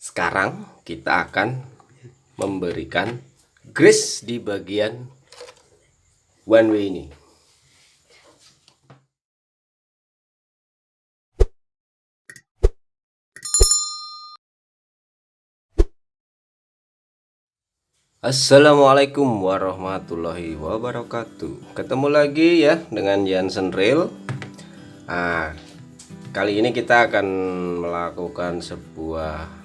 Sekarang kita akan memberikan grease di bagian one way ini. Assalamualaikum warahmatullahi wabarakatuh. Ketemu lagi ya dengan Jansen Rail. Nah, kali ini kita akan melakukan sebuah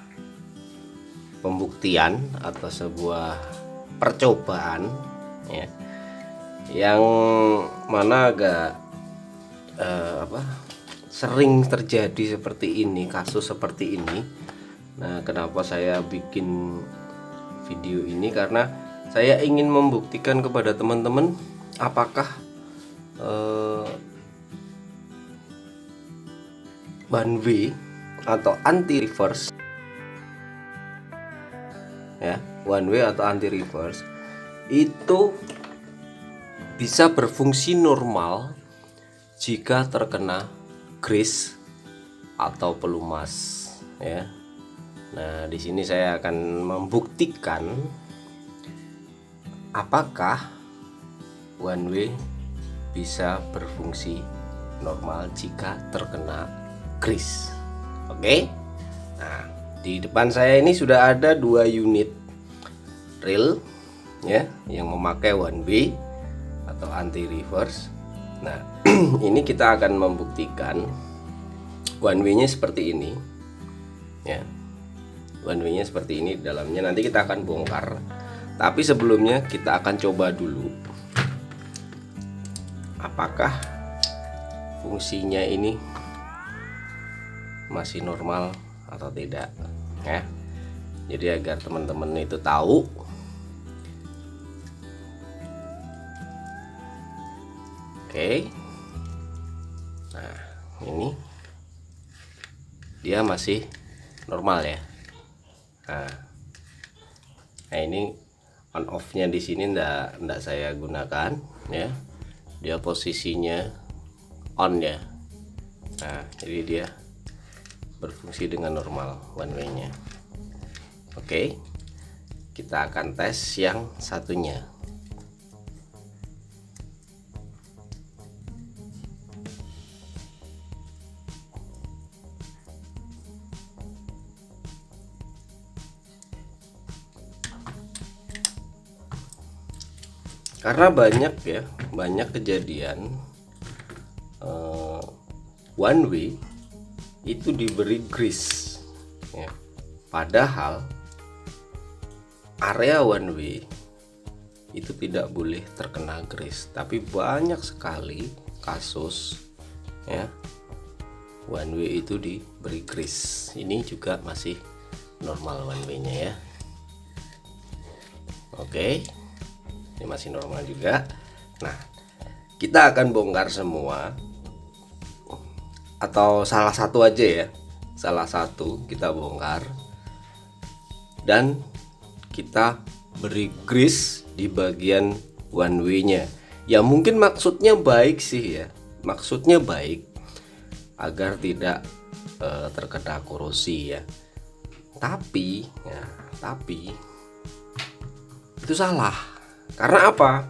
pembuktian atau sebuah percobaan ya, yang mana agak sering terjadi seperti ini, kasus seperti ini. Nah, kenapa saya bikin video ini, karena saya ingin membuktikan kepada teman-teman apakah one way atau anti reverse ya, one way atau anti reverse itu bisa berfungsi normal jika terkena grease atau pelumas ya. Nah, di sini saya akan membuktikan apakah one way bisa berfungsi normal jika terkena grease. Oke. Nah, di depan saya ini sudah ada 2 unit reel ya yang memakai one way atau anti reverse. Nah, ini kita akan membuktikan one way-nya seperti ini ya. One way-nya seperti ini, dalamnya nanti kita akan bongkar. Tapi sebelumnya kita akan coba dulu apakah fungsinya ini masih normal atau tidak ya. Jadi agar teman-teman itu tahu. Oke. Nah, ini dia masih normal ya. Nah, ini on off-nya di sini ndak saya gunakan ya. Dia posisinya on ya. Nah, jadi dia berfungsi dengan normal one way-nya. Oke. Kita akan tes yang satunya. Karena banyak kejadian one way itu diberi grease ya. Padahal area one way itu tidak boleh terkena grease, tapi banyak sekali kasus ya one way itu diberi grease. Ini juga masih normal one way-nya ya. Oke. Ini masih normal juga. Nah, kita akan bongkar semua atau salah satu aja ya. Salah satu kita bongkar dan kita beri grease di bagian one way-nya. Ya mungkin maksudnya baik sih ya. Maksudnya baik agar tidak terkena korosi ya. Tapi itu salah. Karena apa?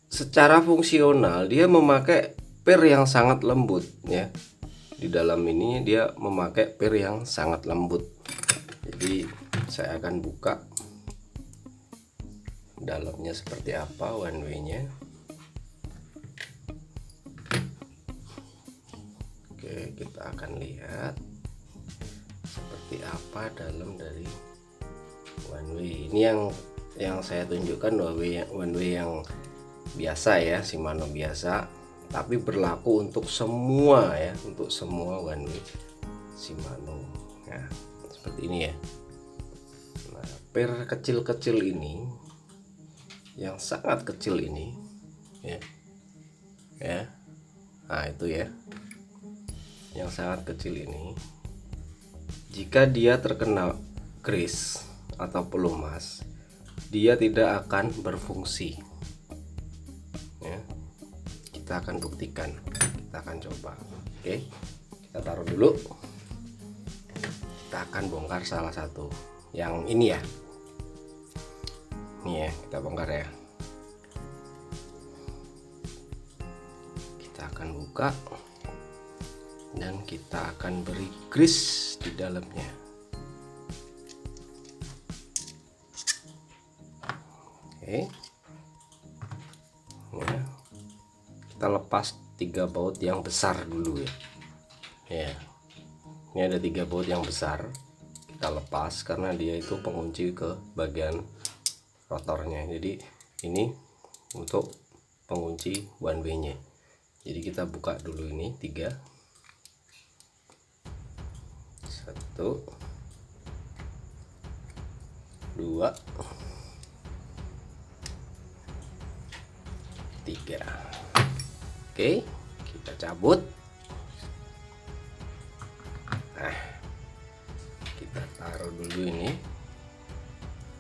Secara fungsional dia memakai per yang sangat lembut ya. Di dalam ini dia memakai per yang sangat lembut. Jadi saya akan buka dalamnya seperti apa one way-nya. Oke, kita akan lihat seperti apa dalam dari one way. Ini yang saya tunjukkan one way yang biasa ya, Shimano biasa, tapi berlaku untuk semua ya, untuk semua one way Shimano ya, seperti ini ya. Nah, per kecil-kecil ini, yang sangat kecil ini ya. Nah, itu ya, yang sangat kecil ini, jika dia terkena grease atau pelumas, dia tidak akan berfungsi ya. Kita akan buktikan, kita akan coba. Oke, kita taruh dulu. Kita akan bongkar salah satu yang ini ya. Ini ya, kita bongkar ya. Kita akan buka dan kita akan beri grease di dalamnya. Oke. Ya. Kita lepas 3 baut yang besar dulu ya. Ya. Ini ada 3 baut yang besar. Kita lepas karena dia itu pengunci ke bagian rotornya. Jadi ini untuk pengunci one way-nya. Jadi kita buka dulu ini 3. 1 2 3. Oke, kita cabut. Nah, kita taruh dulu ini.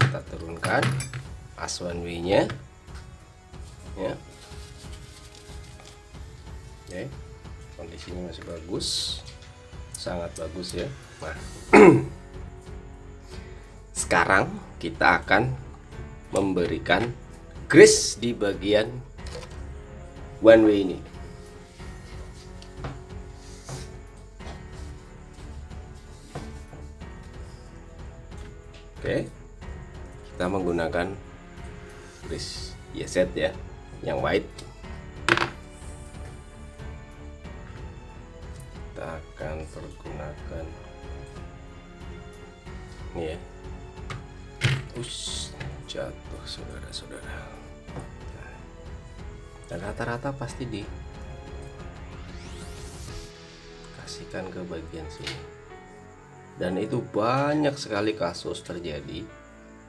Kita turunkan as one way-nya. Ya. Oke, kondisinya masih bagus. Sangat bagus ya. Nah, sekarang kita akan memberikan grease di bagian one way ini. Oke, kita menggunakan grease Yeset ya, yang white. Kita akan pergunakan ini ya. Jatuh saudara-saudara. Dan rata-rata pasti dikasihkan ke bagian sini. Dan itu banyak sekali kasus terjadi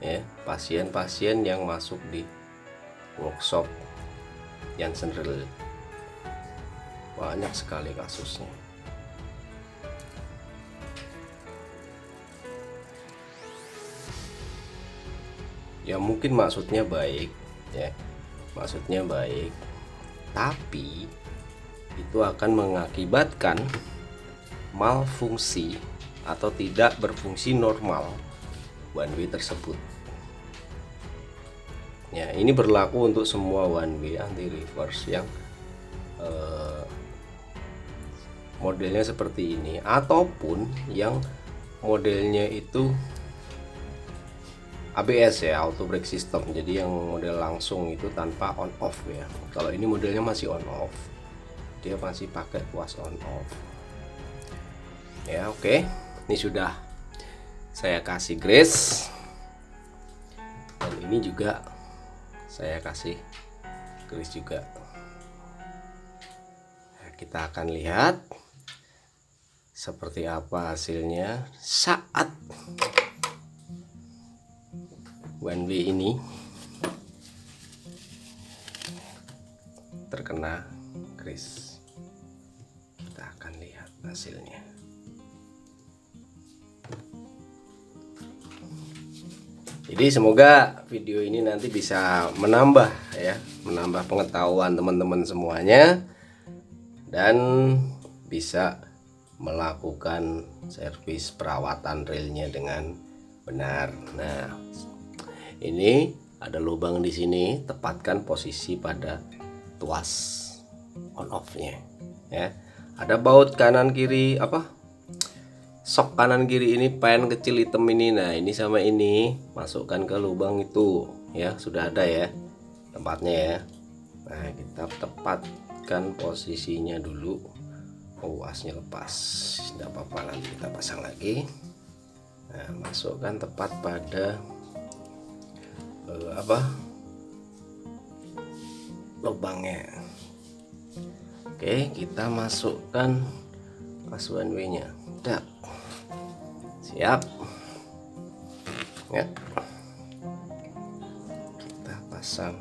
ya, pasien-pasien yang masuk di workshop Jansen Real. Banyak sekali kasusnya. Ya mungkin maksudnya baik ya, maksudnya baik, tapi itu akan mengakibatkan malfungsi atau tidak berfungsi normal one way tersebut. Ya, ini berlaku untuk semua one way anti reverse yang modelnya seperti ini, ataupun yang modelnya itu ABS ya, auto brake system. Jadi yang model langsung itu tanpa on off ya. Kalau ini modelnya masih on off, dia masih pakai tuas on off ya. Oke, ini sudah saya kasih grease, dan ini juga saya kasih grease juga. Nah, kita akan lihat seperti apa hasilnya saat one way ini terkena grease. Kita akan lihat hasilnya. Jadi semoga video ini nanti bisa menambah ya, menambah pengetahuan teman-teman semuanya, dan bisa melakukan servis perawatan relnya dengan benar. Nah, ini ada lubang di sini, tepatkan posisi pada tuas on off-nya ya. Ada baut kanan kiri sok kanan kiri ini, pen kecil hitam ini. Nah, ini sama ini masukkan ke lubang itu ya, sudah ada ya tempatnya ya. Nah, kita tepatkan posisinya dulu. Asnya lepas, tidak apa-apa, nanti kita pasang lagi. Nah, masukkan tepat pada lubangnya. Oke, kita masukkan pas one way nya. Udah siap ya, kita pasang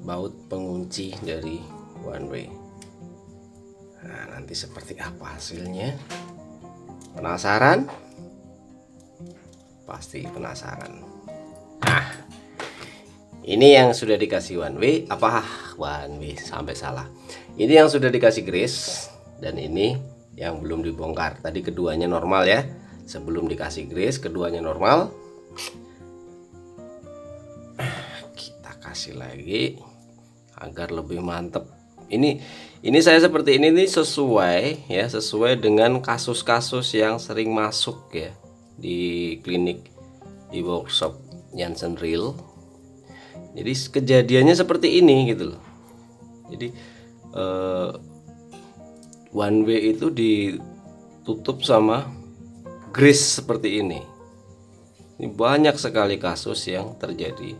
baut pengunci dari one way. Nah, nanti seperti apa hasilnya? Penasaran? Pasti penasaran. Nah, Ini yang sudah dikasih one way, sampai salah. Ini yang sudah dikasih grease, dan ini yang belum dibongkar. Tadi keduanya normal ya. Sebelum dikasih grease keduanya normal. Kita kasih lagi agar lebih mantep. Ini saya seperti ini nih sesuai dengan kasus-kasus yang sering masuk ya di klinik, di workshop Jansen Real. Jadi kejadiannya seperti ini gitu loh. Jadi one way itu ditutup sama grease seperti ini. Ini banyak sekali kasus yang terjadi,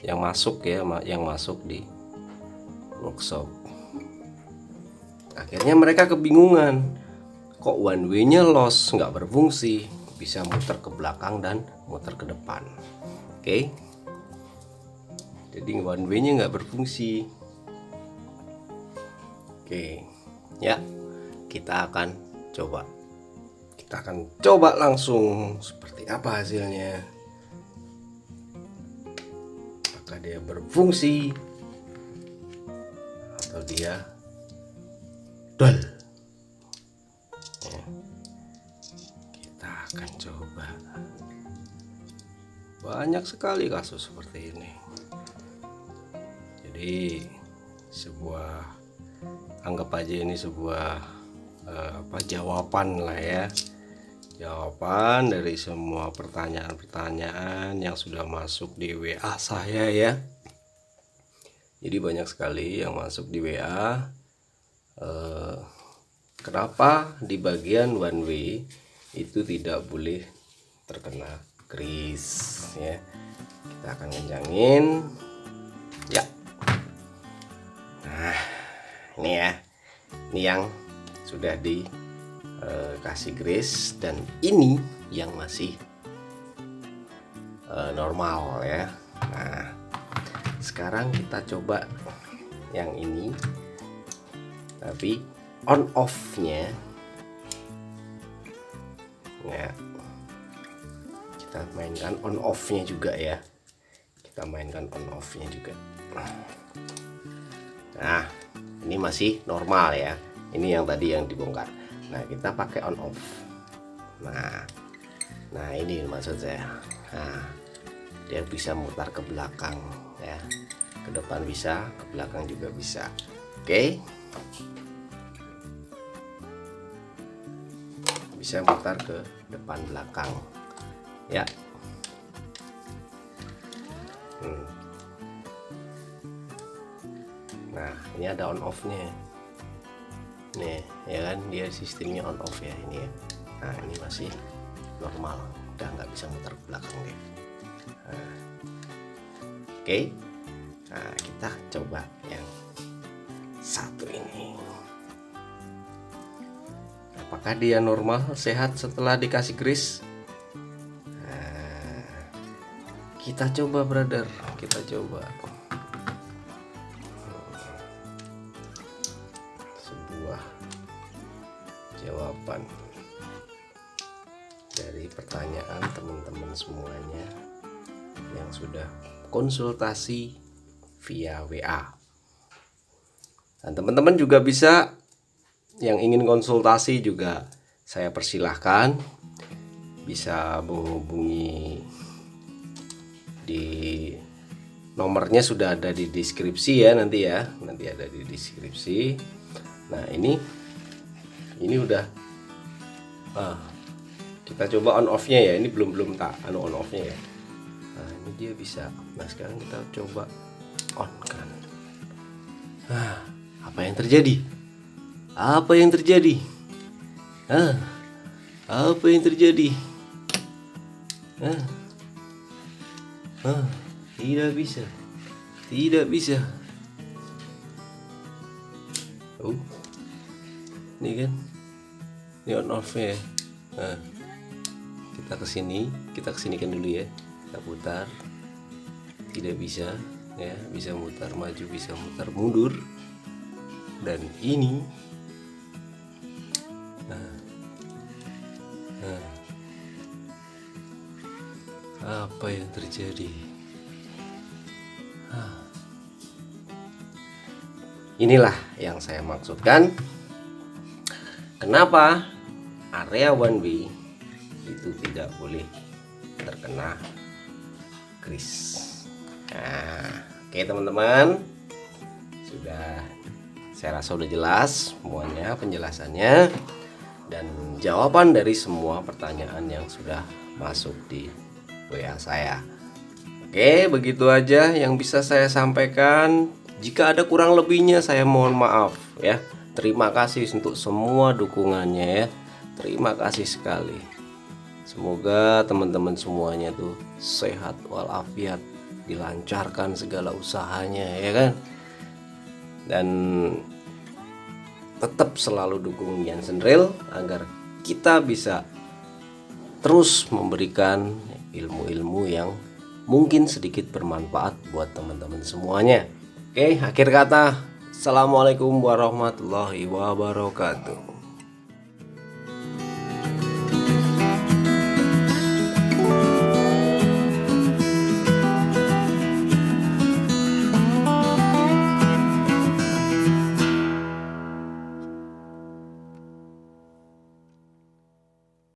yang masuk di workshop. Akhirnya mereka kebingungan, kok one way-nya loss, nggak berfungsi, bisa muter ke belakang dan muter ke depan. Oke. Jadi one way-nya nggak berfungsi. Oke, ya, kita akan coba langsung seperti apa hasilnya. Apakah dia berfungsi atau dia dull? Ya, kita akan coba. Banyak sekali kasus seperti ini. Jadi anggap aja ini sebuah jawaban lah ya. Jawaban dari semua pertanyaan-pertanyaan yang sudah masuk di WA saya ya. Jadi banyak sekali yang masuk di WA. Kenapa di bagian one way itu tidak boleh terkena grease ya. Kita akan kencangin ya. Nah, ini ya. Ini yang sudah dikasih grease, dan ini yang masih normal ya. Nah, sekarang kita coba yang ini, tapi on off-nya ya, kita mainkan on off-nya juga ya. Kita mainkan on off-nya juga. Nah, ini masih normal ya. Ini yang tadi yang dibongkar. Nah, kita pakai on off. Nah ini maksud saya. Nah, dia bisa mutar ke belakang ya. Ke depan bisa, ke belakang juga bisa. Oke. Bisa mutar ke depan belakang. Ya. Nah, ini ada on off-nya. Nih, ya kan, dia sistemnya on off ya ini ya. Nah, ini masih normal, udah nggak bisa muter ke belakang deh. Nah, oke. Nah, kita coba yang satu ini. Apakah dia normal, sehat setelah dikasih grease? Nah, kita coba brother, kita coba. Sebuah jawaban dari pertanyaan teman-teman semuanya yang sudah konsultasi via WA. Dan teman-teman juga bisa, yang ingin konsultasi juga saya persilahkan, bisa menghubungi di nomornya, sudah ada di deskripsi ya, nanti ada di deskripsi. Nah, ini udah kita coba on off nya ya. Ini belum tak on off nya ya. Nah, ini dia bisa. Nah, sekarang kita coba on kan. Nah, apa yang terjadi? Apa yang terjadi? Apa yang terjadi? Tidak bisa. Tidak bisa. Ini kan, ini on off ya. Nah, kita kesinikan dulu ya. Kita putar. Tidak bisa ya, bisa mutar maju, bisa mutar mundur. Dan ini apa yang terjadi? Inilah yang saya maksudkan. Kenapa area one way itu tidak boleh terkena kris. Nah, oke teman-teman, saya rasa sudah jelas semuanya penjelasannya dan jawaban dari semua pertanyaan yang sudah masuk di WA saya. Oke, begitu aja yang bisa saya sampaikan. Jika ada kurang lebihnya saya mohon maaf ya. Terima kasih untuk semua dukungannya ya. Terima kasih sekali. Semoga teman-teman semuanya tuh sehat walafiat, dilancarkan segala usahanya ya kan. Dan tetap selalu dukung Jansen Real agar kita bisa terus memberikan ilmu-ilmu yang mungkin sedikit bermanfaat buat teman-teman semuanya. Oke, akhir kata, assalamualaikum warahmatullahi wabarakatuh.